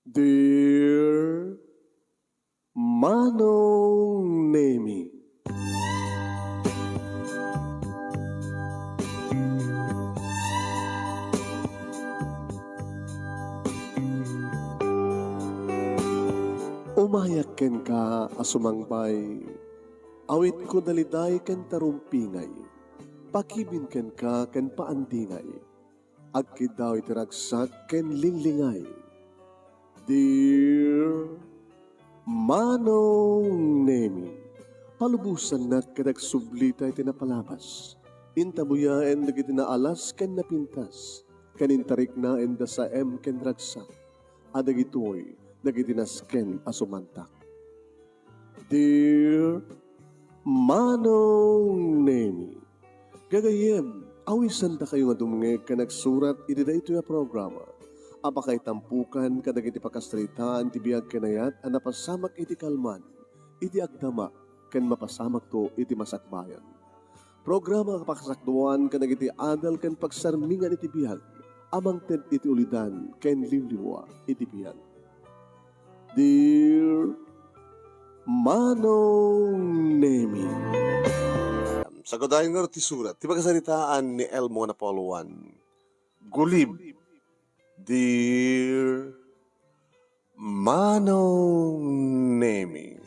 Dear Manong Nemi, umayak ken ka asumangpay, awit ko daliday ken tarumpingay, pakibin ken ka ken paandingay, agkid daw itiragsak ken linglingay. Dear Manong Nemi, palubusan na kadag sublita iti napalabas. Intabuyaen dagiti naalas ken napintas. Kanintarik na enda sa ken ragsak. Adagitoy dagiti nasken asumantak. Dear Manong Nemi, gagayem, awisan da kayo nga dumngeg ka nagsurat iti daytoy a programa. Apakay tampukan kadagiti pakastritaan ti biag kanayat a napasamak iti kalman, iti agdama, ken mapasamak to iti masakbayan. Programa kapakasakduan kadagiti adal ken pagsarmingan iti biag, amang ted iti ulidan ken liwliwa iti biag. Dear Manong Nemi, Sagodayon nga ti surat, ti pagkasaritaan ni Elmo Napoluan, Gulib, Dear Manong Nemi.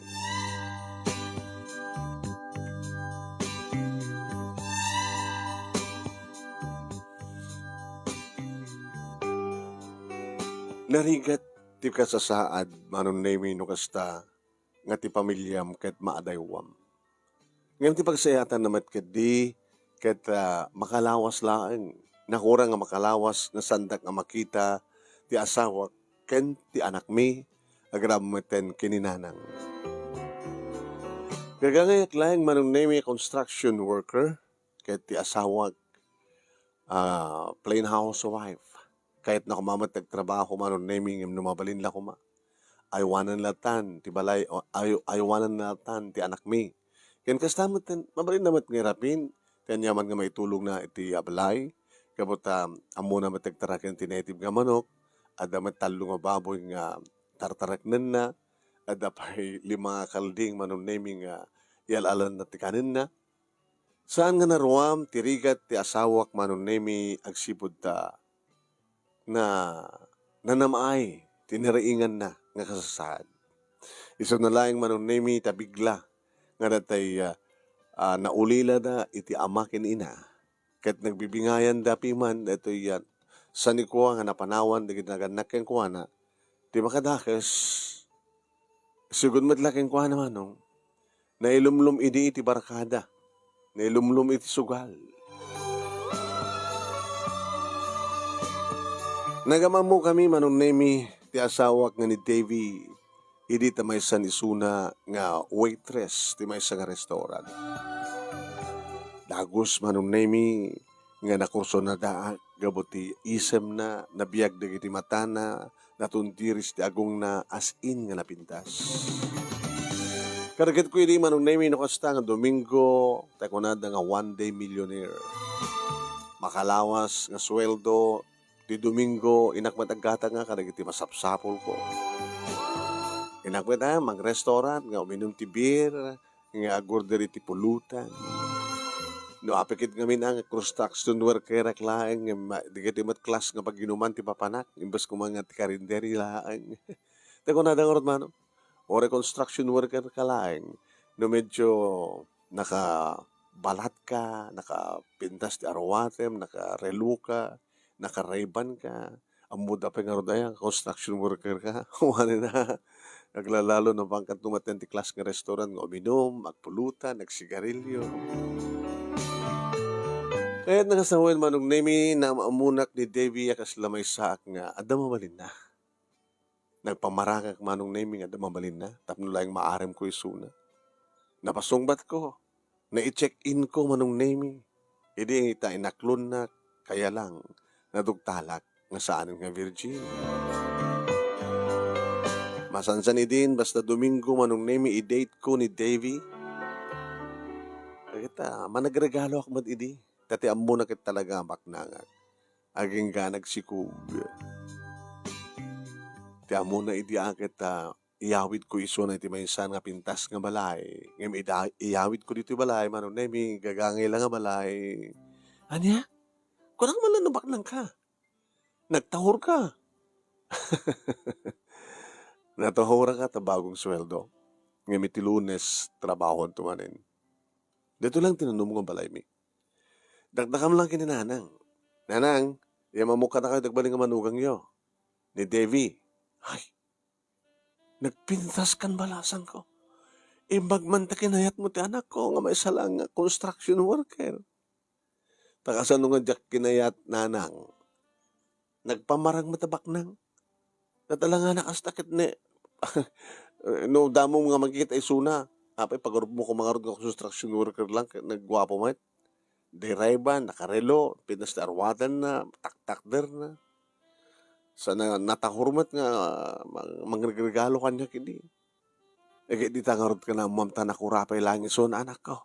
Narigat ti kasasaad, Manong Nemi no kasta, nga ti pamilyam ket maadaywam. Ngayon ti pagsayatan namat kadi, ket makalawas laeng, nakura nga makalawas nga sandak nga makita ti asawa ken ti anak mi agrameten kininanang. Gagangayat laeng Manong Nemi construction worker ket ti asawa plain housewife. Kahit na kumamat nagtrabaho Manong Nemi ngem numabalin la kuma. Aywanan latan ti balay aywanan latan ti anak mi. Ken kastamot ten mabalin namat nga rapin ten yaman nga maitulong na iti abalay kabot amo na matagtaraken ti native nga manok adda talo nga baboy nga tartaraknen na adda pay 5 kalding Manong Nemi nga ialalan na ti kanen na. Saan nga naruam ti rigat ti asawak Manong Nemi agsipud ta na nanamay tiniraingan na nga kasasaad. Iso na laing Manong Nemi tabigla nga datay naulila na iti ama ken ina. Ket nagbibingayan dapi man datoy sa ni kuwa nga napanawan dagiti naganak ken kuwa na ti makadakes sugod met ken kuwa na manong nailumlum idi iti barkada, nailumlum iti sugal. Nagamamu kami Manong Nemi ti asawak nga ni Davy idi ta maysa ni Suna nga waitress ti maysa nga restaurant. Dagos Manong Nemi nga nakurso na daak gabot ti isem na nabiyag dagiti mata na natuntiris ti agong na as in nga napintas. Karagat ko idi Manong Nemi no kasta nga Domingo ta kunada nga one day millionaire. Makalawas nga sweldo ti Domingo inakmat agkata nga kadagiti masapsapol ko. Inakmat mag-restaurant nga uminom ti beer nga agorder iti pulutan. No apikit kami na nga construction worker ak laeng nga digiti mat class nga paginuman ti papanak imbes ko mga ti karinderi laeng. Tako na dang mano. O construction worker ka laeng no medyo nakabalat ka, nakapintas ti arwatem, nakarelu ka, naka-Ray-Ban ka, amuda pa nga rodaya, construction worker ka, wala na, naglalalo ng pangkat tumaten ti class nga restaurant, nga uminom, magpulutan, nagsigarilyo. Kaya't nakasawain Manong Nemi na maamunak ni Davy akas lamay saak nga, adda mabalin na. Nagpamarangak Manong Nemi nga adda mabalin na, tapno lang maarem ko isuna. Napasungbat ko, na-check-in ko Manong Nemi, hindi ita inaklon na, kaya lang, nadugtalak nga saan nga virgin. Masansan idin basta Domingo Manong Nemi i-date ko ni Davy. Kita managregalo ako mad idi. Tati ammo na kit talaga maknangag. Aging ganag sikug. Ti amo na idi akit iyawid ko iso na iti maysan nga pintas nga balay. Ngem iyawid ko dito balay manon nemi gagangay lang nga balay. Anya? Kunang malanubak lang ka. Nagtahor ka. Natahora ka ta bagong sweldo. Ngem iti Lunes trabaho tumanin. Dito lang tinanong nga balay mi. Dagdakam lang kini nanang. Nanang, yamamukha na kayo dagbaling nga manugang yo. Ni Devi. Ay, nagpintas kan balasan ko. Imbag man ta kinayat mo ti anak ko nga may salang nga construction worker. Takasan nga jak kinayat nanang. Nagpamarang matabak nang. Natala nga nakastakit ni. No, damo nga magkita isuna. Apay pag mo ko mga nga construction worker lang. Nagwapo mo. Dirayban, nakarelo, pinastarwadan na, taktak der na. Sa natahurmat nga, mangregalo kanya kini. E di tangarot ka na, mamta nakurapay lang iso na anak ko.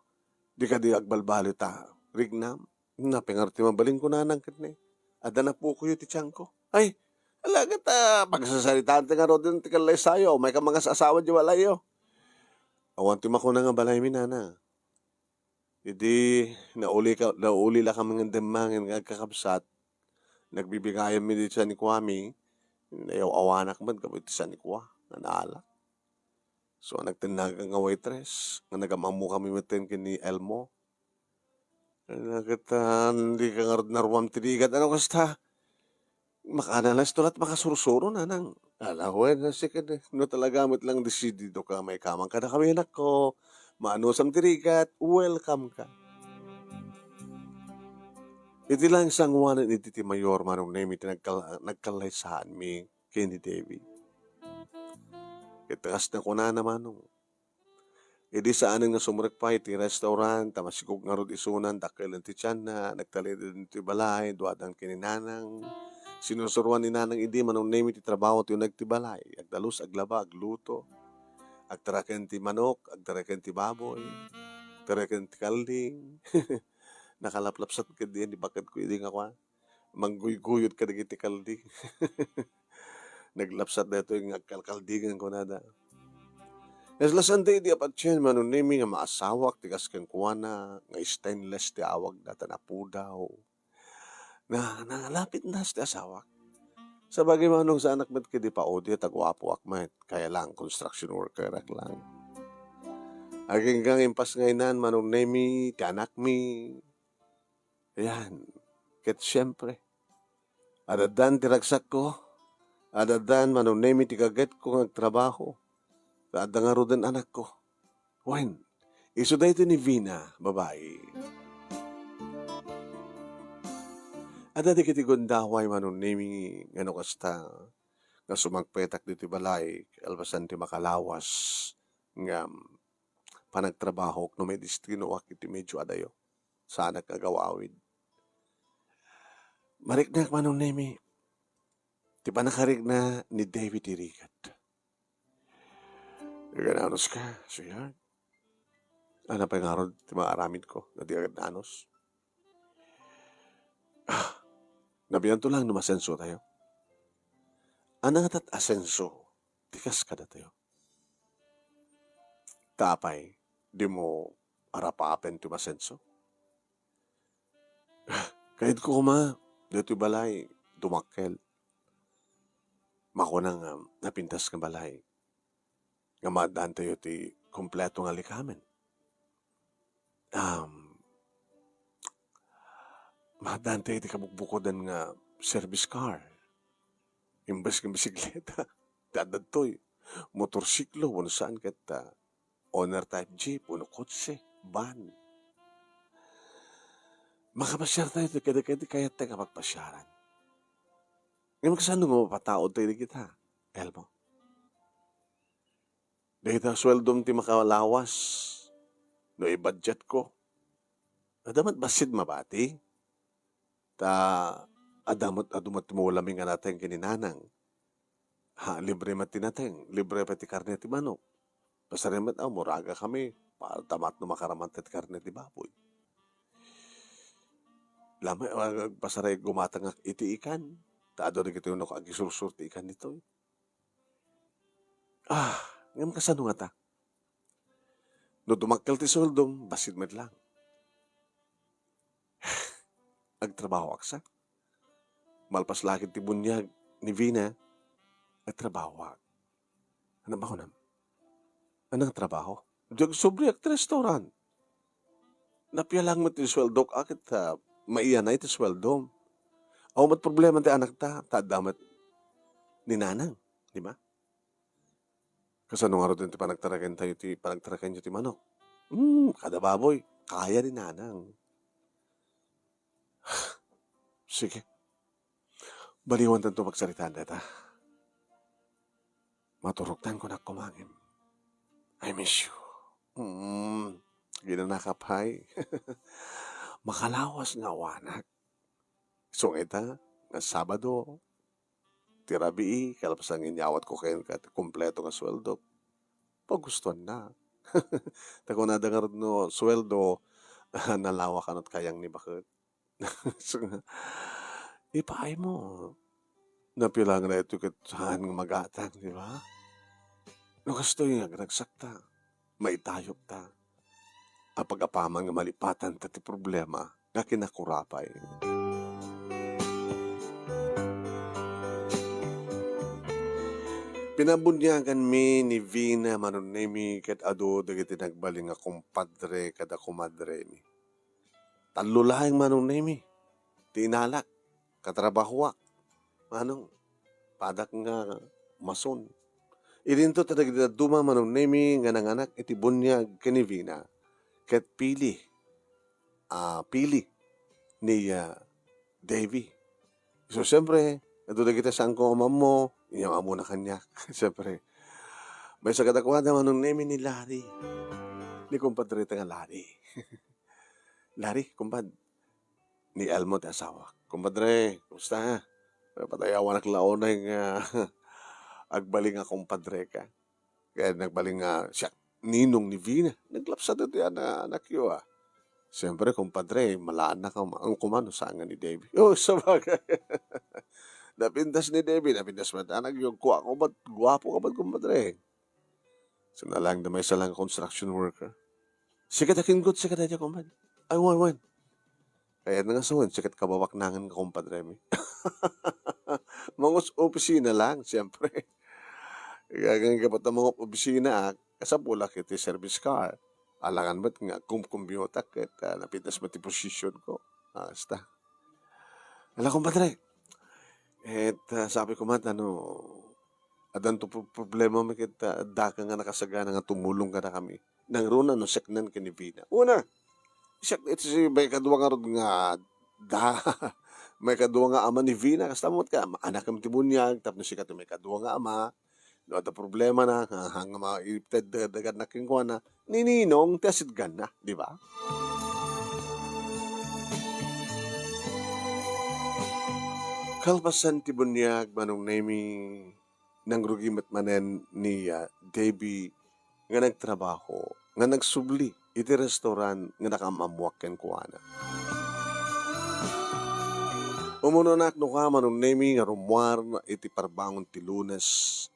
Di ka di agbalbalo ta, rignam. Napingarot ti mabaling ko na nang kitni. Ada na po ko yung titsang ko. Ay, alagat pagsasalitaan ti nga ro din ti kalay sayo, may ka mga asawa di walayo. Awan ti makuna nga balay minana. Idi nauli la kami ng demangin nga kakabsat. Nagbibigayan mi dito sa ni Kwame. Ayaw awanak man kami dito sa ni Kwa. Nanala. So nagtinag nga waitress. Nga nagamamu kami matin kini Elmo. Nagatan, hindi ka nga naruam tinigat. Ano kasta? Makanalas to at makasursuro na nang. Ala ko na sikad. No talaga mit lang desidido ka. May kamang ka na kami anak ko. Maanusang tirigat, welcome ka. Iti lang isang wanan iti ti mayor manong name iti nagkalaysaan mi kini David. Itakas na ko na naman nung. Idi saan nga sumurek pa iti restaurant, tamasikog nga rod isunan, dakil ti tiyan na, nagtalid din ti balay, duwadang kininanang. Sinusuruan ni nanang idi manong name iti trabaho ti nagtibalay, agdalus, aglaba, agluto. Agtaraken ti manok, agtaraken ti baboy, agtaraken ti kalding. Nakalaplapsat ka din, di bakit ko hindi nga kwa. Mangguyguyot ka na ti kalding. Naglapsat na ito yung agkalkaldingan ko na da. As lasan day di apat siya, manunimi nga maasawak, tigas kang kuwa na, nga stainless ti awag data na pudaw. Na nangalapit na ti asawak. Sa bagay manong sa anak met kidi pa odi tagwapo akmet kaya lang construction worker ak lang. Aging kang impas ngaynan manong nemi ti anak mi. Ayan. Ket siyempre. Adadan ti ragsak ko. Adadan manong nemi ti kaget ko ngagtrabaho. Ada nga roden anak ko. Wen. Iso da ito ni Vina, babae. Ada di kiti gondaway manong nemi ngano kasta nga sumagpetak dito balay albasan ti makalawas nga panagtrabaho no may distrino wak iti medyo adayo sa nagkagawawid. Mariknak manong nemi ti panakarig na ni David Irigat. Gananos ka, sweetheart. Ano pa yung harod ti maaramid ko na di agad nanos? Nabiyan to lang numasenso tayo. Anang atat asenso, tikas ka na tayo. Tapay, di mo arapapen ti masenso. Kahit ko kuma, dito balay, dumakkel. Mako nang napintas ng balay. Nga maadaan tayo ti kompleto nga likamen. Maadaan tayo ti kabukbukodan nga service car. Imbes ng bisikleta. Dadad to'y motorsiklo, wano saan kita owner type jeep, wano kotse, van. Makapasyar tayo ito, kada-kada kaya tayo kapagpasyaran. Ngayon magkasano nga mapataod tayo na kita, Elmo. Dahil ta sweldom ti makalawas, no i-budget ko. Adamat basid mabati. Ta adamot adumat mo laming nga natin kininanang. Ha, libre mati natin. Libre pati karne ti manok. Pasarimat muraga kami. Para tamat no makaraman ti karne ti baboy. Lamay, pasaray gumatang iti ikan. Taado na kito yung agisulsur ti ikan nito. Ah, ngam kasano nga ta? No dumakkel ti suldom, basit met lang. Agtrabaho aksa. Malpas lakit ti bunyag ni Vina, agtrabaho ak. Ano ba ko nam? Anong trabaho? Diyag sobre ak ti restaurant. Napialang mo ti sweldok akit maiyan na iti sweldom. Aw mat problema ti anak ta damat ni nanang, di ba? Kasano nga ro din ti panagtaraken tayo ti panagtaraken nyo ti manok. Kada baboy, kaya ni nanang. Sige, baliwan tanto magsaritaan data. Maturuktan ko na kumangin. I miss you. Ginanakapay. Makalawas nga wanak. So ita, nga Sabado, tirabi, kalapasang inyawat ko kayo kompleto nga sweldo. Pagustuhan na. Tako na dangar no sweldo, nalawa ka na't kayang ni bakit. So, ipaay mo. Napilang na ito katahan ng magatang, di ba? No gusto yung nagsakta, maitayop ta. Apag-apaman nga malipatan tati problema nga kinakurapay. Pinabunyagan mi ni Vina manunemi ket ado dagiti nagbaling nga kumpadre kada kumadre mi. Talulaeng manunemi, tinalak, katrabahuak, manong, padak nga mason. Irinto tadag duma manunemi nga nanganak iti bunyag ken ni Vina. Ket pili ni Davy. So, siyempre, natuloy kita sa angko amam mo, inyong amo na kanya. Siyempre, may sagadakwada naman nung name ni Larry. Ni kumpadre nga Larry. Larry, kumpad. Ni Elmo ti asawa. Kumpadre, kumusta? Patayawan na klaonay nga agbaling nga kumpadre ka. Kaya nagbaling nga siya, ninong ni Vina. Naglapsa na ti anak yun Siyempre, kumpadre, malaan na ka. Ang kumano saan nga ni Davy. Sabagay. Napindas ni Davy, napindas man. Anak yung kuha ko ba't, guwapo ka ba't, kumpadre? So, nalang na may salang construction worker. Sikat akin good, sikat aja, kumpadre. Ay, wan. Kaya na nga suwan, sikat kabawak nangan ka, kumpadre mi. Mga opisina lang, siyempre. Kaya ganyan ka ba't ang mga opisina, kasapulak iti service car. Alangan ba't nga kumbyutak at napitas ba't position ko. Basta. Alam kong padre. Sabi ko man, adan to problema mo kita, daka nga nakasagana nga tumulong ka na kami. Nang runa, seknan ka ni Vina. Una, may kadwa nga ron nga, may kadwa nga ama ni Vina, kastamot ka, anak kami tibunyag, tapos sikat may kadwa nga ama, no, at problema na, hanga maipted dagat na kingkuha na, nininong, tiasidgan na, di ba? Kalpasan ti bunyag, manong nami, nang rugimat manen ni Davy, nga nagtrabaho, nga nagsubli, iti restaurant, nga nakamamuak ken kuha na. Umuno na no ka, manong nami, nga rumuar, iti parbangon ti Lunes,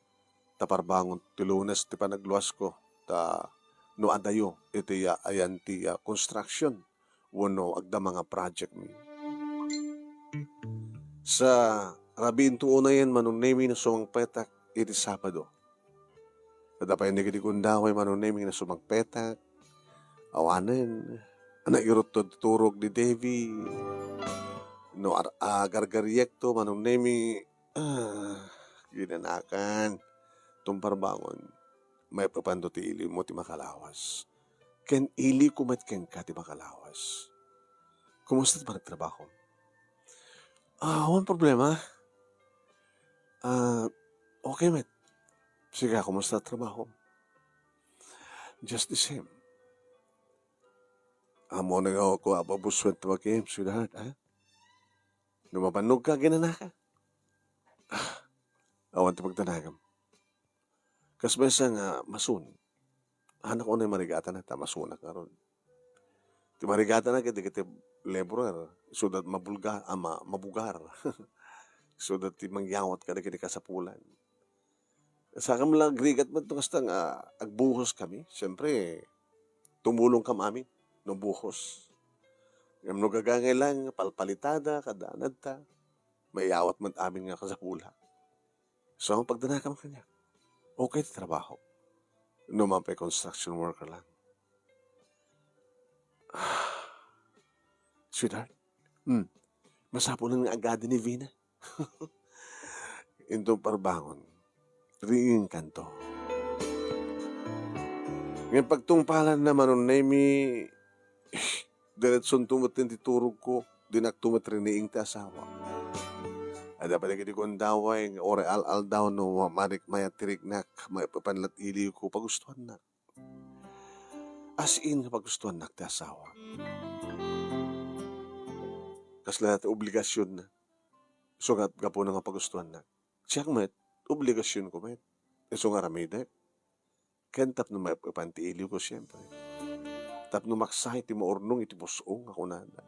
taparbangon ti Lunes ti panagluwas ko no adayo iti ayan ti construction wano agda mga project mi sa rabin tuo na yan manunemi na sumangpetak iti Sabado kadapay ni kiti kundaway manunemi na sumangpetak awanen nairot to turog ni Davy no gargaryekto manunemi ginanakan tumparbangon, may papando ti ili mo ti makalawas. Ken ili kumat ken ka ti makalawas. Kumusta ti panagtrabaho? Walang problema. Okay, met. Sige, kumusta trabaho? Just the same. Amo na ako ababuswet to game, sweetheart, ha? Numabanog ka, ginanaka. Awan ti pagtanagam. Kasbesa nga masun. Anak ko na yung marigata na, masunak nga ron. Ti marigata na kiti laborer, so that mabugar. So that ti mangyawat ka na kiti kasapulan. Sa kami lang agrigat man ito kasta nga agbuhos kami. Siyempre, tumulong kam amin no buhos. Ngam no gagangay lang, palpalitada, kadaanad ta. May awat man amin nga kasapula. So, ang pagdanakam kanya, okay ti trabaho. No man pa construction worker lang. Sweetheart, masapunan nga agad ni Vina. Intong parbangon, ringin kanto. Ngayon pagtungpalan naman nun, Nemi, diretson tumatin titurog ko, dinak tumatriniing ti asawa. Ada pa di ko daway, ore al daw no, marik maya tirik nak, may papanlat iliw ko, pagustuhan nak. As in, pagustuhan nak ti asawa. Kasla natin obligasyon na. So nga gapo na nga pagustuhan nak. Siya met, obligasyon ko met. So nga ramide. Ken tap no may papanti iliw ko siyempre. Tap no maksay ti maurnong iti busong ako nana.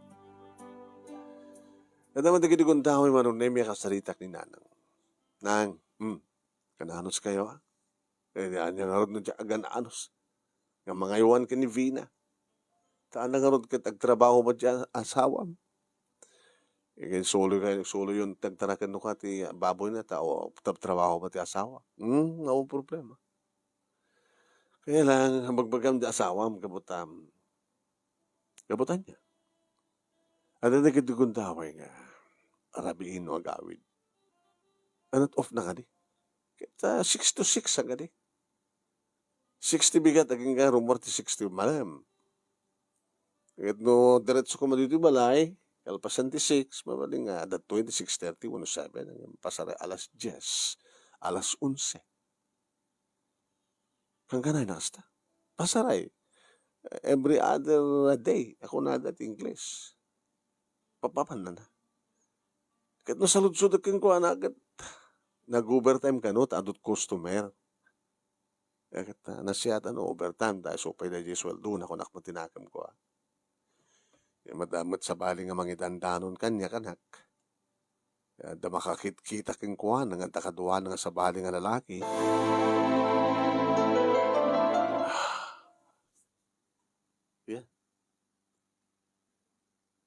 Nadaman dagi di kong daway manong nemi kasaritak ni nanang. Nang, kananos kayo ha? Eh, yan narod na dyan agan anos. Nga mga iwan ka ni Vina. Taan na narod ka tagtrabaho ba dyan asawam? Eh, solo yung tagtarakan no ka ti baboy na tao, trabaho ba ti asawa? No problema. Kaya lang, magbagam di asawam, kabutan niya. Ano na kitugong daway nga, arabihin o agawid. Anot off na ka di. Kita 6 to 6 ang ka di. 60 bigat, aging nga rumor ti 60 malam. Kahit no, diretso ko madito balay, kalpasan ti 6, mabaling nga, adat 26:30, 17, pasara alas 10, alas 11. Hanggang na nasta. Pasaray. Every other day, ako na adat English. Papapan na. Kahit no salud-sud akin ko, agad, nag-overtime ka no, adot customer. Kahit nasiyatan no, overtime, dahil so pwede di sweldo na ako nakmatinakam ko. Madamat sa baling nga mangidandanon kanya kanak. Da makakita king kuha, nga takaduan nga sa baling nga lalaki.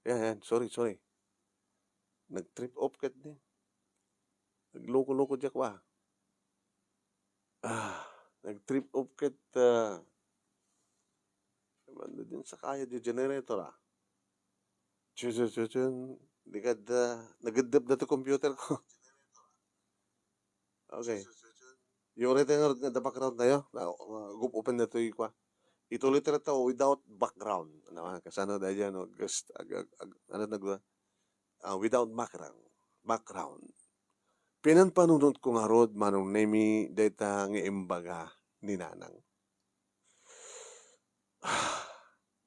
Yan, sorry. Nag-trip off kat din. Nagloko-loko diyak ba? Nag-trip off kat, ano din sa kaya di generator Chun. Di ka nagadap na to computer ko. Okay. Yung retenor nga the background na yun, group open na to yung kwa. Ituloy na to without background. Ano, kasano na dyan, no? Without background. Pinanpanunod ko nga rod, manong nemi, data nga imbaga ni nanang.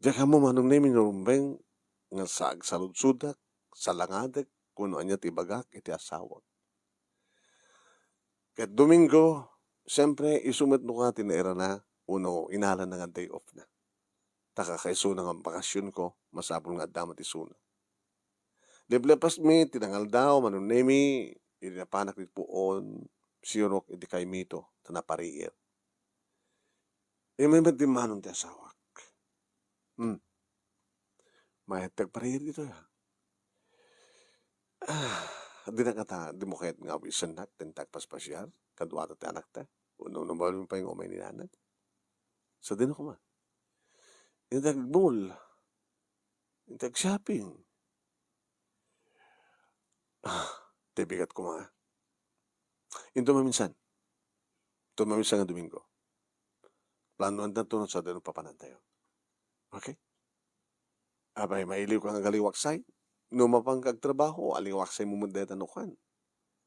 Diyan ka mo, manong nemi, nurumbeng, nga sa agsaludsudak, sa langadak, kuno anya tibagak, iti asawag. Kahit Domingo, siyempre, isumat no ka tinaira na, uno, inalan na nga day off na. Takakaiso na nga bakasyon ko, masapol nga damat isuna. Leblepas mi, tinangal daw, manunemi, inapanak ni puon, sirok, iti kay mito, tanapariir. May madimanon ti asawak. May tagpariir dito ya. Di na kata, di mo kahit nga wisan nak, tintak paspasyar, kadwata ti anak ta, uno naman pa yung umay ni nanat. So, din ako man. Yung tag-mall, yung tag-shopping. Tibigat ko mga. Yung tumaminsan nga Domingo. Planoan na tunod sa dinong papanan tayo. Okay? Abay, mailiw ka nga galiwaksay. Numapang kagtrabaho, aliwaksay mo mundeta nukan.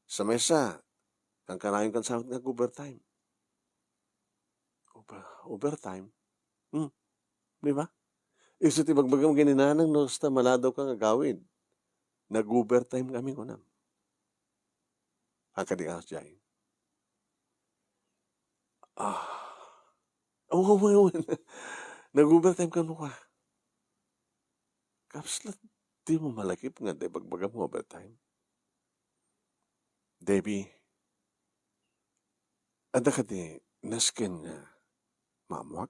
Sa mesa, kang kanayon kan sahod nga overtime. Overtime? Di ba? Iso ti bagbagam gininanang no sta maladaw ka nga gawin. Nag-overtime kami ko na. Ang kadikas dyan. Nag-overtime ka mo ka. Kapslat, di mo malakip nga, di bagbagam mo overtime. Debbie, Ada ka di nasken nga mamuak.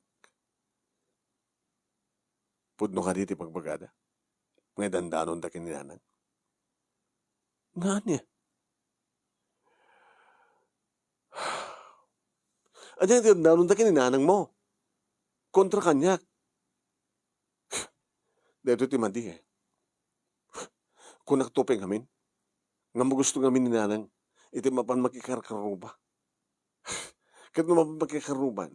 Pudno ka di ti pagbagada. Ngay dandanon da kininanang. Nga niya. Ada yung dandanon da kininanang mo. Kontra kanya. Dito ti madi eh. Kung naktupeng amin. Nga mo gusto ngamin ni nanang. Iti mapan makikarkaruba. Kat mapan makikaruban.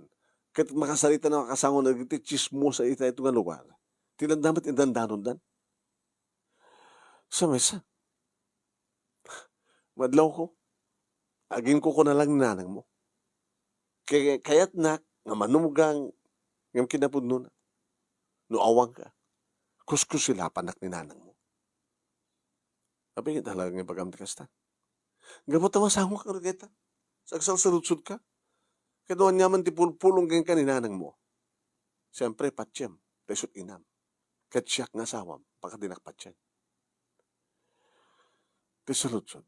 Kat makasalita na makasangon na iti chismo sa ita ito nga lugar. Tinandamat indandanon dan. Sa mesa. Madlaw ko. Agin ko na lang ni nanang mo. Kaya't nak, nga manumugang, ngam kinapudno na. No awang ka. Kuskus sila panak ni nanang mo. Sabi nga talaga nga bagamti kasta. Gamot na masango ka rageta. Sagsal saludsud ka. Kadoan nyaman ti pulpulong kang kaninanang mo. Siyempre, patsyem. Resot inam. Katsyak nga sawam. Pagkadinak patsyem. Ti saludsud.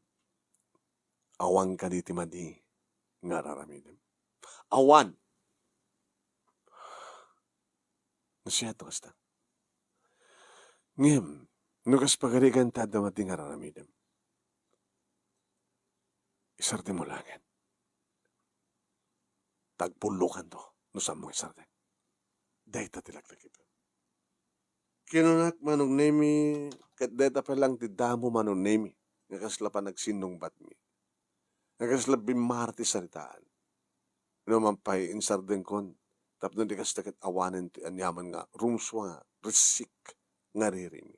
Awang ka di ti madi. Nga raramidem. Awan. Nasyato kasta. Ngem. Nukas pagarigan tada mati nga raramidem. Isarte mo langit. Tagpulukan to. No sa mong isarte. Dahita tilaglag ito. Kinunak manong nemi. Kat deta pa lang ti damo manong nemi. Nga kasla pa nagsinong batmi. Nga kasla bimarti saritaan. Naman pa'y insarden kon. Tapos di kas takit awanin ti anyaman nga. Rumswa nga. Risik nga ririmi.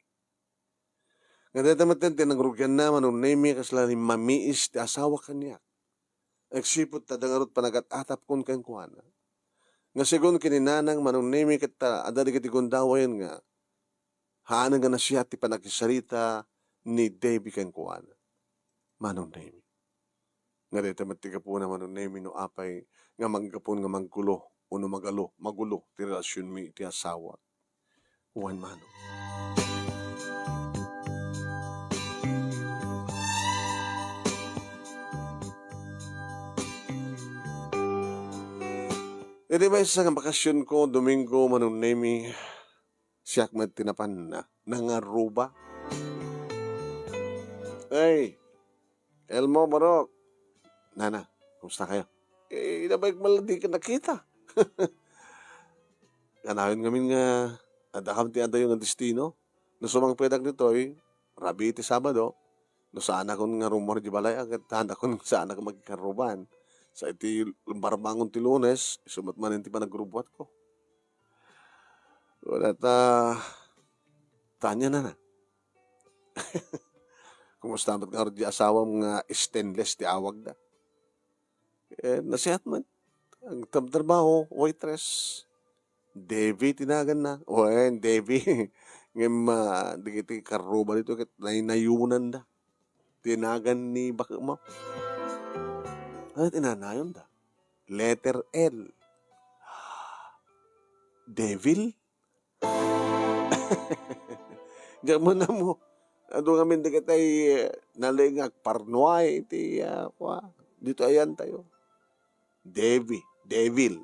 Nga deta matin tinangrugyan na manong nemi kasla ni mamiis ti asawa kanya. Nagsipot ta dangarot panagat-atap kon kang kuana. Nga sigon kininanang manong nemi kita adali kiti kundawayan nga haanan nga na siya ti panakisarita ni Davy kang kuana. Manong nemi. Nga dito matiga po na manong nemi no apay nga manggapon nga manggulo o no magulo ti relasyon mi ti asawa. Juan manong. Iti ba isa nga bakasyon ko, Domingo, manong nemi, siyak met tinapan na, nangaruba. Hey, Elmo, Marok. Nana, kumusta kayo? Inabayag maladi ka nakita. Ganawin ngamin nga, adakam ti ada yung destino. Nasumang pedag nito rabi ti Sabado, no saan akong nga rumor di balay, agad tanda ko saan ako magkikaruban. Sa iti barbangon ti Lunes, isumat man ti panagrubuat ko. Wala tanya na. Kumusta ba't nga di asawa mga stainless ti awag da? Nasihat man. Ang trabaho, waitress. Devi tinagan na. Devi. Ngayon di karuba dito kat nainayunan da. Tinagan ni baka mo. Ano tinanayon da? Letter L. Devil? Diyan mo na mo. Ado kami di kitay nalingag parnoy. Dito ayan tayo. Devil.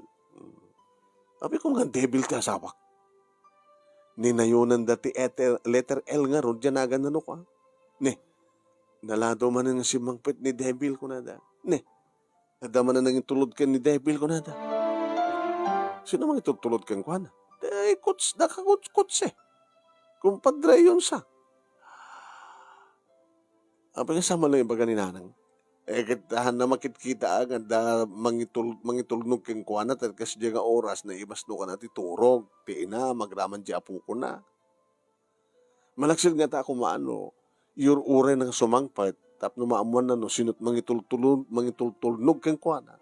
Sabi ko nga devil ka sabak. Ninayunan dati letter L nga ron. Diyan nagan na ko. Nalado man nga si Mangpet ni devil ko na da. Nadaman na naging tulod ka ni devil ko na da. Sino mang itutulod kang kuhan? Kuts eh. Kumpadre yun sa. Apa nga sama lang yung baga ni nanang. Kitahan na makitkita agad da mangitulnog kang kuhan at kasi diya nga oras na ibas no ka na ti turog. Ti ina, magraman di apo ko na. Malaksid nga ta ako maano. Your ure ng sumangpat. Tap no maamuan na no, sinut mangitulnog kang kuana.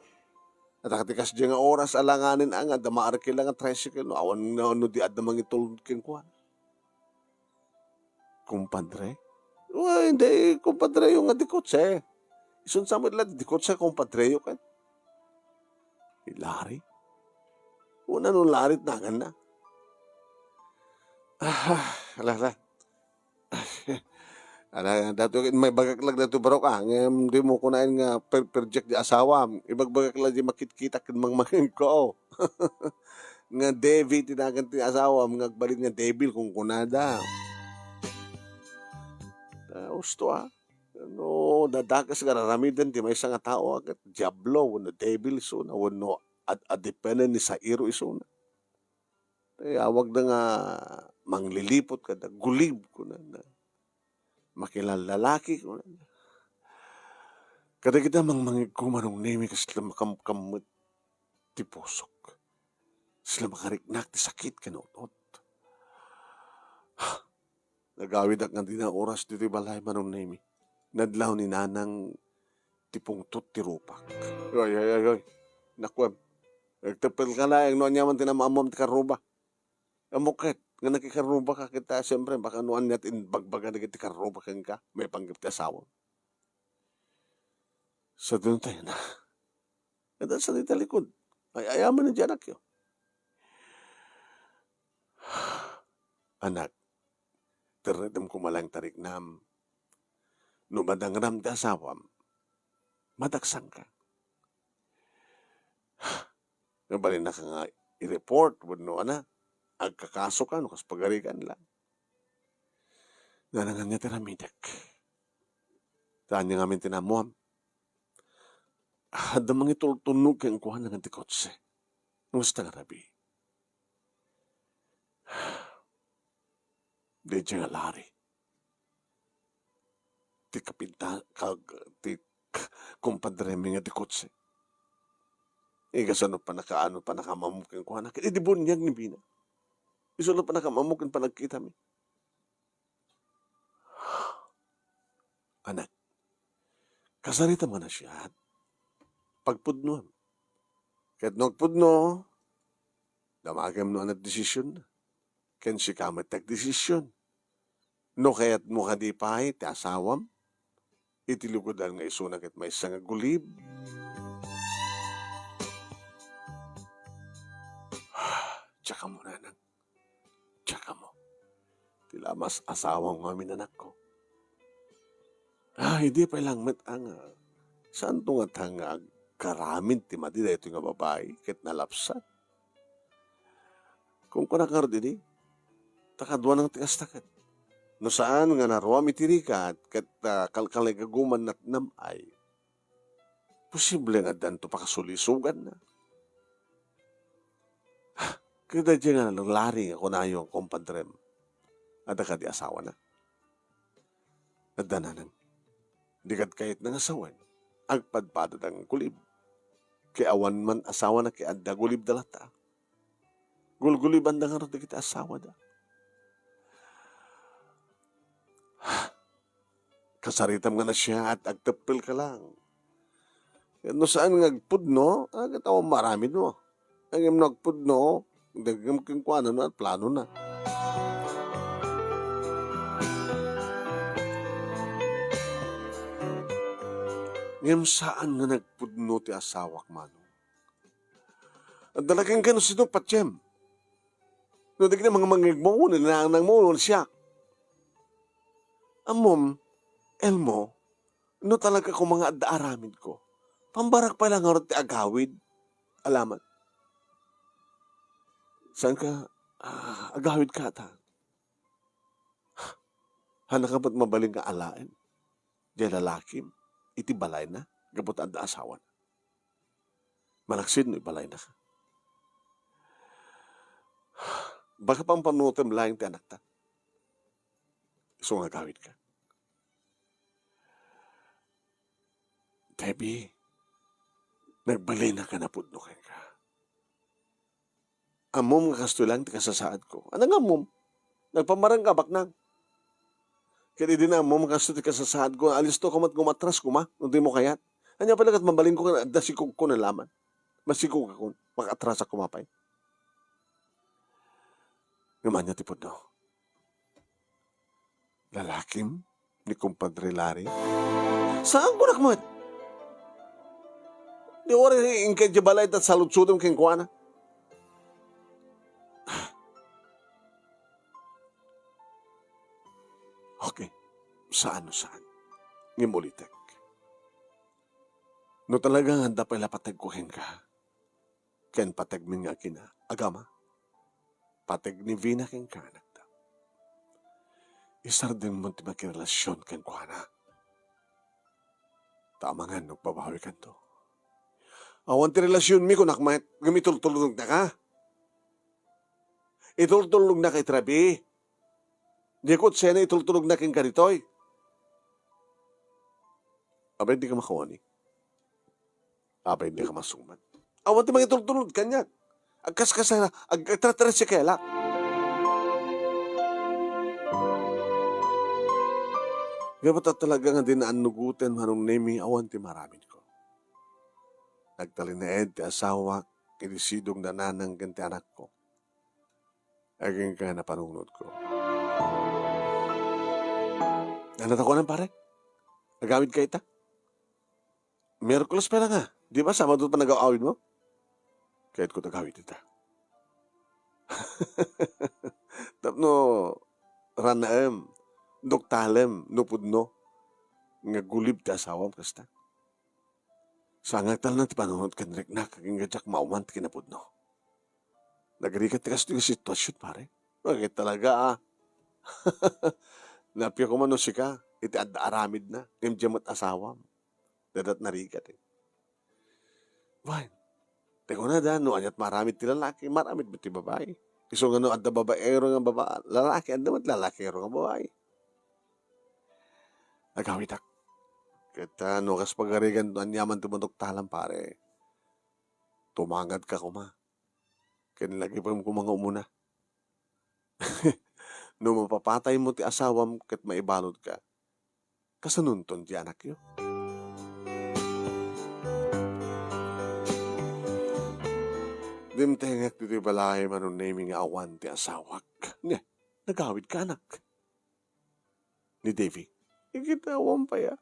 At katikas diya nga oras alanganin ang da maarke lang ang tricycle no, awan na no di adda mangitulnog kang kuana. Kumpadre? Hindi, kumpadre yung nga di kotse. Isun sa mo di kotse kumpadre yung kan. Lari? Una nung larit na na. Alala. Dato may bagaklag dato baro ka. Ngayon di mo kunain nga project di asawa. Ibagbagaklag di makit-kita kin mangmangin ko. Nga David tinagan ti asawa. Mga agbalin nga devil kung kunada. Gusto ano, dadakas ka raramidan ti may isang nga tao agad. Diablo, no devil so na wano adependen ni sa iro iso na. Awag na nga manglilipot ka na gulib ko na makilalalaki ko na. Kada kita mangmangig ko manong nemi ka sila makamkamot ti pusok. Sila makariknak ti sakit kanutot. Nagawid ak nga di na oras dito balay manong nemi. Nadlaw ni nanang tipungtot ti rupak. Yoy. Nakwem. Nagtapil ka na yung noon yaman tinamamam ti karuba. Amukit. Nga nakikaruba ka kita. Siyempre baka noon natin bagbaga na kita karuba ka. May panggap ti asawa. Sa doon tayo na. Kada sa dita likod. Ay ayaman na dyan anak yun. Anak. Tiredam ko malang tarik nam. Numadang ram ti asawam. Madaksang ka. Nabalin na ka nga i-report. Wano agkakaso ka. Kas pagarikan lang. Nanangan niya tiramidak. Taan niya ngamin tinamuam. Hada mga itultunog kang kuha ng antikotse. Ngusta nga rabi. Di dyan nga lari. Ti kapinta, ti kumpadre mga antikotse. Igasano pa nakamamuk kang kuha na. Di bunyag ni Bina. Isolo pa nakamamuk kang panagkita mi. Anak, kasarita mo na siya. Pagpudno. Kahit nagpudno, damagam no anat desisyon na. Ken si kamat tag-desisyon. No kaya't mo ka di pahay, ti asawam, itilugodan nga isunag at may isang gulib. Tsaka mo na nang. Tsaka mo. Tila mas asawang mamin anak ko. Hindi pa lang ang saan to nga tangag karamin ti mati da ito nga babae ket nalapsat. Kung kunakar din takadwa ng tigas takat. No saan nga naruam itirikat ket kalkalagaguman nat namay. Posible nga danto pakasulisugan na. Kada dyan nga lari nga kunayong kompadrem. Ada ka di asawa na. Nadananan. Dikat kahit ng asawan. Agpadpadad ang kulib. Kaya awan man asawa na kaya da gulib dalata. Gulguliban da nga rin kita asawa da. Kasaritam nga na siya at agtapil ka lang. No saan nga agpudno, agatawa marami no. Ang yung nagpudno, dagam kong kuwanan no at plano na. Ngayon saan nga nagpudno ti asawak mano? At dalagang gano sino patyem. No, di ka na mga mangigmo, nilanang mo, siya. Amom, Elmo, no talaga ko mga adaaramid ko. Pambarak pa lang nga ti agawid. Alamat. Saan ka? Agawid ka ta. Hana ka ba't mabaling ka alain? Diyan lalakim. Iti balay na. Gabot ang asawa na. Malaksin no, ibalay na ka. Baka pang panutem laing ti anak ta. So nga gawid ka. Debbie, nagbalay na ka na pudno ka. Amom nga kasto lang ti kasasaad ko. Ano nga amom? Nagpamarang ka baknang. Kaya di na amom kasto ti kasasaad ko. Alis to kamat gumatras ko ma. Hindi mo kayat. Anya pala kat mabaling ko ka. Dasikog ko na laman. Masikog ako. Makatras ako mapay. Naman niya tipod no. Lalakim ni kumpadre Larry. Saan ko nakmat? Di ori ingkay jabalay at saludsudong keng kuana. Okay. saan ngimulitek. No talagang handa pala patag kuhin ka, ken patag min nga kina, agama, patag ni Vina ken kanak ta. Isar din mo ti makirelasyon ken kuhana. Tama nga, nagbabawi ka to. Awan ti relasyon mi kung nakmayat, gumitultulog na ka. Itultulog na kay Trabi. Di ko sena itultulog na king karitoy. Abay, hindi ka makawani. Abay, hindi ka masuman. Awan ti mga itultulog kanya. Agkas-kasana, agtratra si Kela. Gabata talaga nga din naanugutan manong nemi awan ti maramid ko. Nagtalinaed ti asawa, kinisidong nananang ganti anak ko. Aging ka na panunod ko. Nanat ako ng pare? Nagamit ka ita? Miyerkules pa lang nga. Di ba Sabado pa nag-aawid mo? Kahit ko nagawid ita. Tapno, ranaem, doktalem, nupudno, nga gulib ti asawam kasta. Sangag tal na ti panunod kanrek na kaging gadyak mauman ti kinapudno. Nagarikat ti kasto yung sitwasyon pare. Bakit talaga Napya ko man no sika, iti adda aramid na, imjamot asawam. Dadat narigat eh. Why? Teko na da, no anyat maramid ti lalaki, maramid ba ti babae? Iso nga no adda babaero nga babae, lalaki, adda mat lalakero nga babae. Nagawitak. Kita no kas pagarigan no anyaman tumundok talang pare. Tumangad ka kuma. Kinlagi pa mo mga umuna. No mapapatay mo ti asawam kat maibalod ka. Kasanunton ti anak yo. Dimtengak ti balay manon naming awan ti asawak. Nga, nagawid ka anak. Ni Davy. Ikitawam pa ya.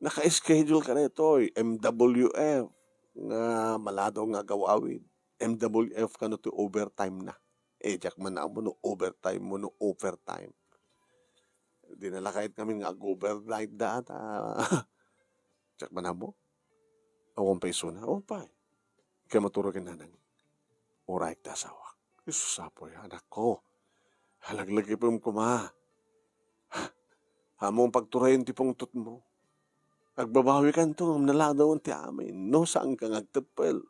Naka-schedule ka na ito MWF nga malado nga gawawid. MWF ka no ti overtime na. Jack man na mo no overtime mo no overtime. Di na lakait kami nga overnight data. Jack man na mo. Awang peso na. Awang pa. Kaya maturo ka na nang oray ta asawa. Isusapoy anak ko. Halaglagi pa mo kuma. Hamong pagturayin ti pungtot mo. Agbabawi ka ito, naladaw ang ti amin. No, saan ka ngagtapel?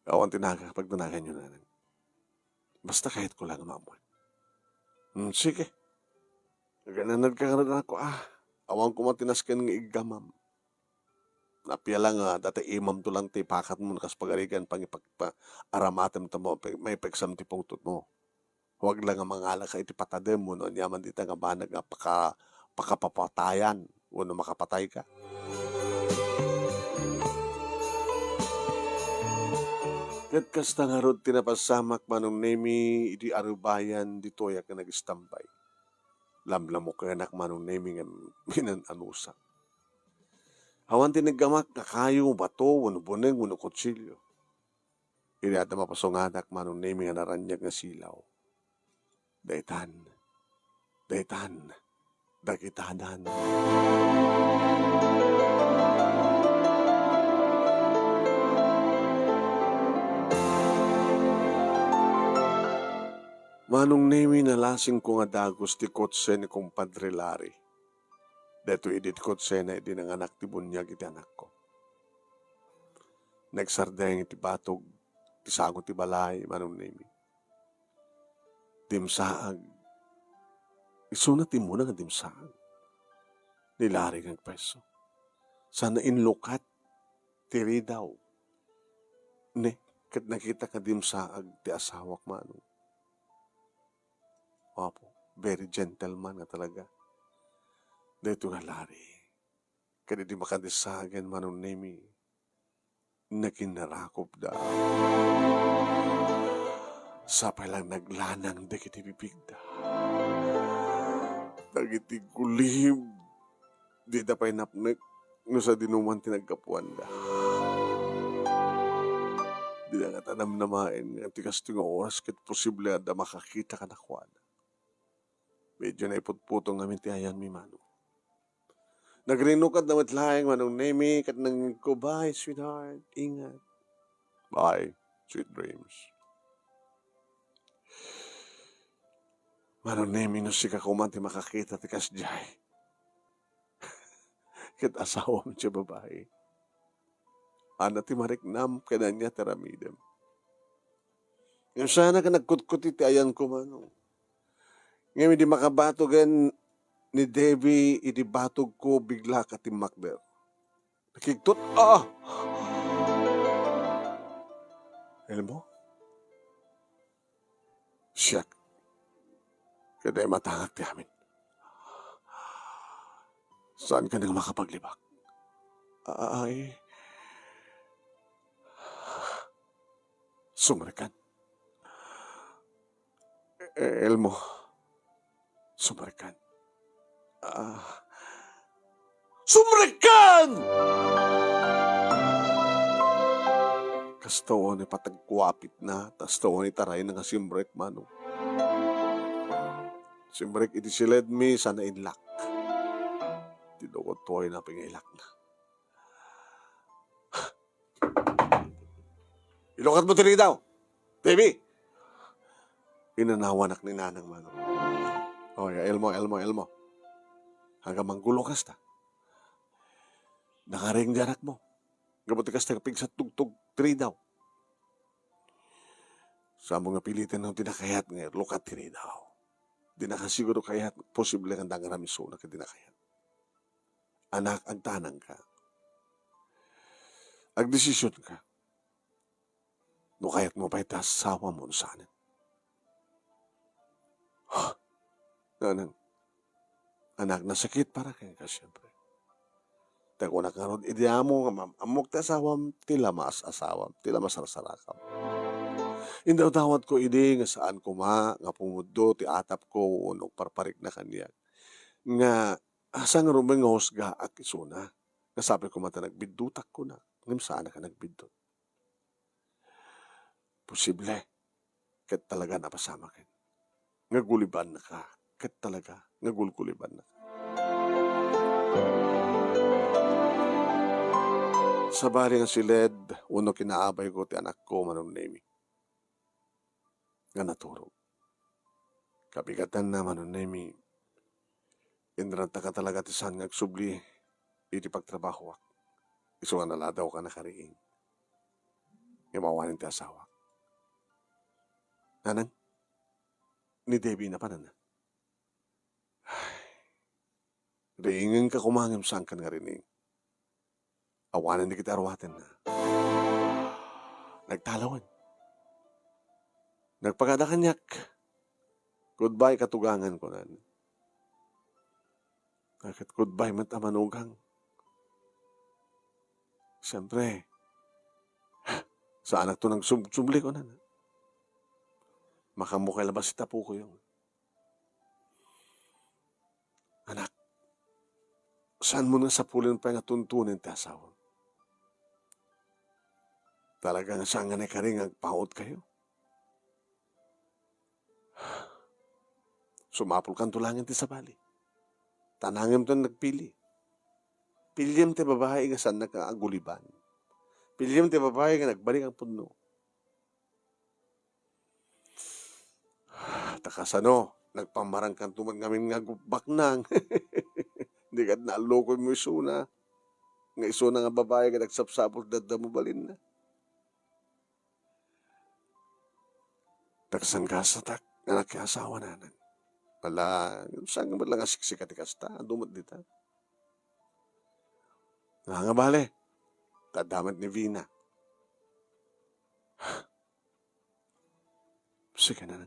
Awan tinaga, pag tinagan nyo na. Basta kahit ko lang mamuan. Sige. Gananad ka na ako, awan ko matinaskan ng igamam. Napia lang, dati imam to lang ti pakat mo, nakas pagarigan, pang-aramatem to mo, may peksam ti pungtot mo. Huwag lang ang mga alak iti patadem mo, no, yaman dita nga banag, pakapapatayan, o no makapatay ka. Kat kasta nga rod tinapasamak manong nemi iti arubayan dito ya ka nag-istampay. Lamlam mo ka anak manong nemi nga minananusa. Hawan tinagamak kakayo, bato, buneng, kutsilyo. Iniata mapasonganak manong nemi nga naranyag nga silaw. Daitan, dakitanan. Manong nemi na lasing ko nga dagos ti kotse ni kumpadre Larry. Dato edit kotse na edi ng anak ti bunyag iti anak ko. Nagsardeng iti batog, ti sago ti balay, manong nemi. Dimsaag. Isunat ti muna nga dimsaag. Ni Larry ng peso. Sana inlukat, tiri daw. Ne, kat nakita ka dimsaag ti asawak manong. Opo, very gentleman nga talaga. Dito nga Larry. Kaya di makadisagan manong nemi. Nakinarakob da. Sapay lang naglanang dagiti bibigda. Dagiti kulib. Di da pa'y napnek. No sa dinuman tinagkapuan da. Di na nga tanam namain. Nga tikas tinga oras kat posible da makakita ka na kuwan. Medyo naiputputong ngamin ti ayan mi manong. Nagrinukad na matlayang manong nemi kat nang ko, bye, sweetheart. Ingat. Bye. Sweet dreams. Manong nemi no si kakuman ti makakita ti kasjay. Kat asawa mo siya babae. Ana ti mariknam kananya taramidem. Yung sana ka nagkutkuti ti ayan ko manong. Ngayon di makabatogan ni Debbie, idi batog ko bigla ka ti Macber. Nakiktot, Alam mo? Siyak. Kada matangak ti amin. Saan ka nang makapaglibak? Ay, sumarikan. Elmo, sumarikan. Sumarikan! Kastawa ni patagkuapit na, tastawa ni taray na nga simbrek manong. Simbrek iti siled mi sana inlak. Tidokot to'y na pingilak na. Ilukat mo tiri daw. Baby! Inanawanak ni nanang manong. Oy, Elmo. Hanggang manggulo kas ta. Nakaring jarak mo. Gabuti kas tagapig sa tugtog tiri daw. Sa mo nga pilitin ng tinakayat nga, lukat tiri daw. Di nakasiguro kayat, posible kang dangaramiso na ka dinakayat. Anak, agtanang ka. Agdesisyon ka. No kayat mo pa itasawa mo no sana. Nanang, anak, nasakit para kayo ka siyempre. Tako na karod, idea mo nga amok ti asawam, tila mas asawam, tila mas sarsarakam. Indaw dawat ko idi nga saan ko nga pumudo, ti atap ko, unong parparik na kanya. Nga, asang rumeng hosga ak isuna. Nga sabi ko mata nagbidutak ko na. Ngam saan ka nagbidot? Posible. Kat talaga napasama ka. Ngaguliban na ka. Kat talaga. Ngagulguliban na ka. Sa bali nga si Led, uno kinaabay ko ti anak ko manong nemi. Nga naturog. Kabigatan na manong nemi. Inranta ka talaga ti saan ngagsubli. Iti pagtrabaho ak. Iso nga naladaw ka nakariing. Imawanin ti asawa. Nanang, ni Debbie na pa na. Riingin ka kumangim saan ka nga rining. Awanan di kita arwatin na. Nagtalawan. Nagpagadakanyak. Goodbye katugangan ko nan. Bakit goodbye matamanugang. Siyempre, sa anak to nang sumli ko nan. Makamukha labas si tapo ko yung. Anak, saan mo na sapulin pa nga tuntunin ti asawa? Talagang saan nga na karing agpaot kayo? Sumapul kan tulangin ti sabali. Tanangin to nagpili. Pilyem ti babae nga saan nagkaaguliban. Pilyem ti babae nga nagbalik ang puno. Takasano, nagpamarang kan tuman ngamin nga baknang. Hindi ka naaloko mo isuna. Nga isuna nga babae nga nagsapsapos dadda mo balin na. Takasan ka sa tak, nga nakiasawa nanan. Wala, saan nga lang asiksika ti kasta, dumot dita. Nga bale, tadamat ni Vina. Sige na.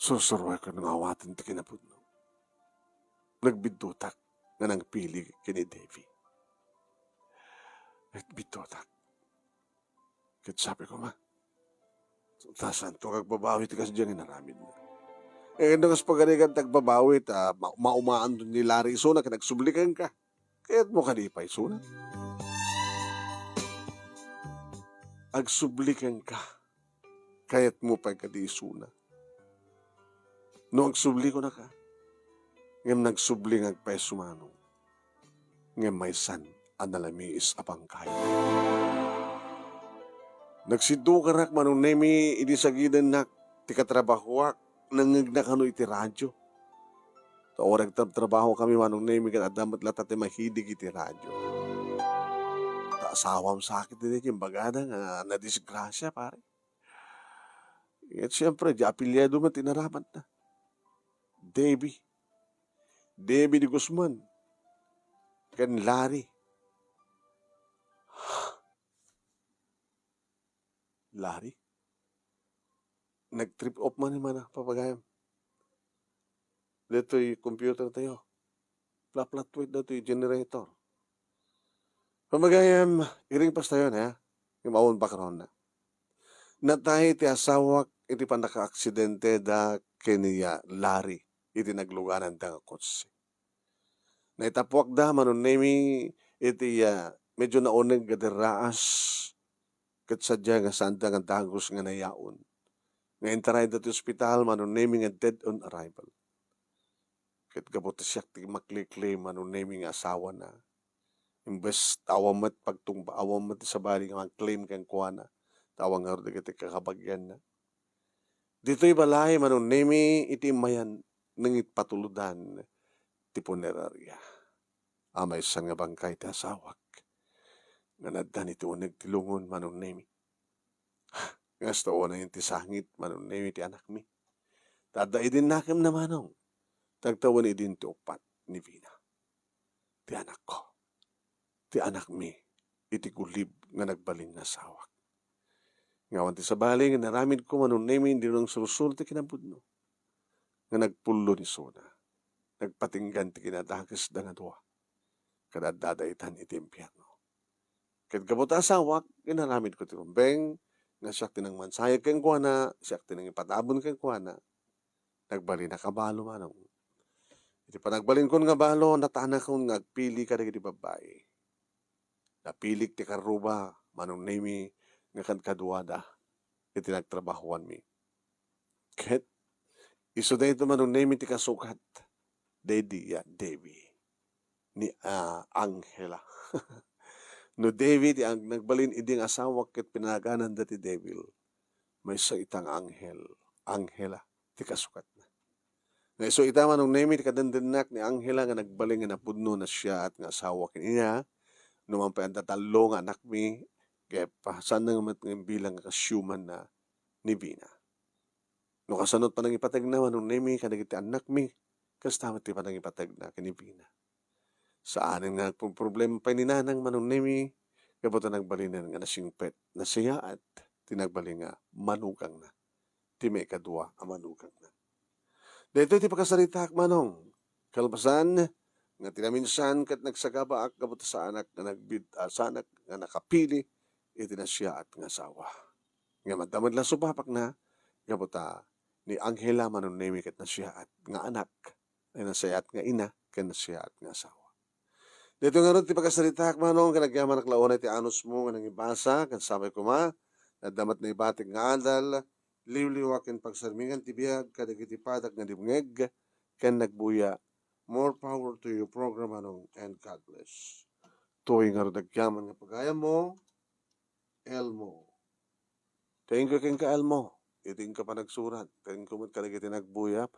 Susurwa ko ng awatin ti kinapudno. Nagbidutak nga nang pili kini Davy. Nagbidutak. Kit sabi ko tasan to kagbabawi ti kasi dyan inaramid na. Kaya kas pagaligan tagbabawi maumaan doon ni Larry Isuna ka nagsublikan ka. Kaya't mo kanipay Isuna. Agsublikan ka. Kaya't mo pa kadi Isuna. No agsubli ko na ka. Ngem nagsubli ng peso manong. Ngem may san analamiis apang kayo. Nagsiddo ka rak manong nemi idisagidan nak ti katrabahuak nangag na kano iti radyo. Sa orag trabaho kami manong nemi kat adamat latat ti mahidig iti radyo. Ta asawam sakit din yung bagada nga nadisgrasya pare. At siyempre, di apilyado man tinaraman na. Debbie. Debbie de Guzman. Ken Larry. Larry? Nag-trip off man naman papagayam. Dito'y computer tayo. Plaplatwit na ito'y generator. Pamagayam, iring pas tayo na, yung maun background na. Natay ti asawak iti panaka-aksidente da keniya Larry iti nagluganan da nga kotse. Naitapuak da manon nemi iti medyo nauneg gaderaas ket sadya nga sanda nga dagos nga nayaon. Nga intaray da ti ospital manon nemi nga dead on arrival. Ket gabot siya ti maklikli manon nemi nga asawa na. Imbes tawamat pagtungba awamat ti sabali nga claim kang kuana. Tawang nga rin iti kakabagyan na. Dito'y balay manon nemi iti mayan nangit patuludan ti punerarya. Amay san nga bangkay ti asawak. Nga naddan iti uneg ti lungon manon nemi. Nga stoo na yung ti sangit manon nemi ti anak mi. Tada idin nakem na manong. Tagtawan idin ti upat ni Vina. Ti anak ko. Ti anak mi. Iti kulib nga nagbalin na asawak. Ngawan ti sabali nga naramid ko manon nemi hindi nang surusul ti kinabudno. Nga nagpulo ni Sona. Nagpatinggan ti kinadakis da nga duwa. Kadadadaitan iti impyerno. Ket gabot asawak, inaramid ko ti kumbeng, nga siyak tinang mansayag keng kuana, siyak tinang ipatabon keng kuana, nagbali na kabalo manong. Iti panagbalin kon nga balo, natana kon nga agpili ka di babae. Napilik ti karuba, manong nemi, nga kadkaduada, iti nagtrabahuan mi. Ket, iso da ito manong nemi ti kasukat, Debbie, ni Angela. No David, ang nagbalin iding asawa ket pinaganan dati Devil, may sa itang Angela, ti kasukat na. Nga iso ita manong nemi ti kadandanak ni Angela nga nagbalin nga napudno na siya at nga asawa kiniya, naman pa ang tatalo nga anak mi, kaya pasan na nga bilang kasyuman na ni Vina. No kasanot pa nang ipatag na manong nemi kanagiti anak mi, kastamat ti pa nang ipatag na kini Vina. Saan nga kung problema pa ni nanang manon nemi, kabuto nagbalinan nga nasingpet na siya at tinagbali nga manugang na. Ti may kadua ang manugang na. Dito ti pagkasaritak manong, kalbasan nga tinaminsan kat nagsagabaak kabuto sa anak na sa anak nga nakapili, iti na siya at nga asawa. Nga madamad lang supapak na, kabuta ni Angela manon nemi kat na siya at nga anak, ay nasayat nga ina, kat na siya at nga asawa. Dito nga ron, ti pagkasalitak manong, kanagyaman naklaunay ti anos mo, nga nangibasa, kan sabay ko ma, nadamat na ibatik nga adal, liwliwakin pagsarmingan, tibiyag, kadagiti padak nga dibngeg, kan nagbuya, more power to your program manong, and God bless. Tuwing nga ron nagyaman nga pagayam mo, Elmo. Thank you king ka Elmo. Iting ka pa nagsurat. Thank you mo kadagiti nagbuya.